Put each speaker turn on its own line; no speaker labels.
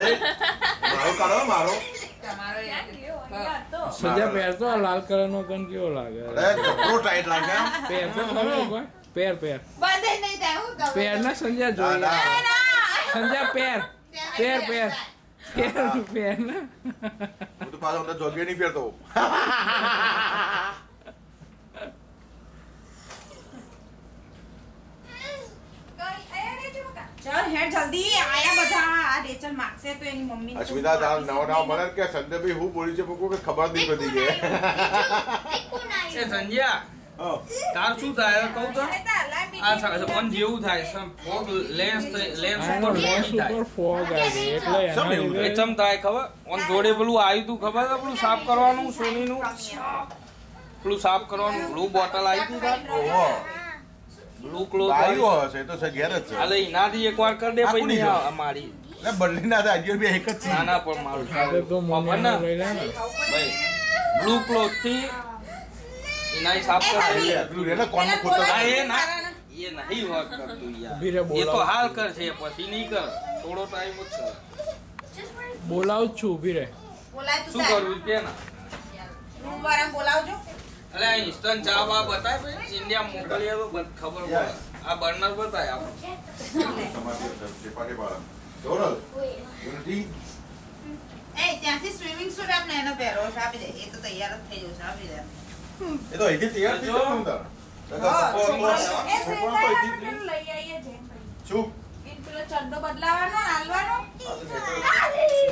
મારો કાઢો મારો
સજા પહેરતો આ લાલ કલર નો ગન કેવો લાગે?
જબરો ટાઈટ લાગે
પહેર તો ખબર કોઈ પહેર
બંધ નહીં થાય હું કહું.
પહેર ના સંજ્યા જોઈએ સંજ્યા પહેર ના
હું તો પાછો અંદર જોગે નહીં પહેરતો
ચાલ હેડ જલ્દી આયા બધા. આ રેચલ માગશે તો એની મમ્મી
અશ્વિતા તાર નવા મને કે સંજયભાઈ હું બોલી છે કોઈ ખબર નહીં પડી કે
એ સંજ્યા તાર શું થાય કહું તો આ ઓન જેવું થાય સમ ફોગ લેન્સ ઉપર
ફોગ આવી એટલે એના લીધે
એ ચમ થાય ખબર ઓન જોડે પેલું આવ્યું તું ખબર છે પેલું સાફ કરવાનું સોનીનું પેલું સાફ કરવાનું બ્લુ બોટલ આવી હતી તાર
ઓહો
બ્લુ ક્લોઝ
આવ્યો હશે તો છે ઘેર જ છે
અલે ઇનાથી એકવાર કર દે પછી નહીં અમારી
એટલે બંને ના થાય હજી બે એક જ છે
નાના પણ મારું
આપણે તો મોનો લઈ લે ને
ભાઈ બ્લુ ક્લોઝ થી ઇનાઈ સાફ કર
પેલું રે ને કોણ ખોટો
ના એ નહીં વર્ક કરતું
ભીરે
યાર એ તો
બોલાવ
હાલ કરશે પછી નહીં કર થોડો ટાઈમ જ કર
બોલાવ છું ઊભી રહે
બોલાય તું
શું કરવું કે ના
રૂમ વાળા બોલાવજો.
અલે આ ઇન્સ્ટન્ટ ચા બા બતાય ભાઈ ઇન્ડિયા મોકલીએ તો ખબર પડે આ બર્નર બતાય આપણે
તમારી ચેપાટી બાળા જોરલ યુનિટી
એ ત્યાંથી સ્વિમિંગ સૂટ આપણે એનો પહેરો છે આપી દે. એ તો તૈયાર જ થઈ જશે આપી દે.
એ તો અહીંથી તૈયાર થઈ જવાનું અંદર
લઈ આવીએ જેમ
શું
પેલો ચડ્ડો બદલાવાનો હાલવાનો.
આ તો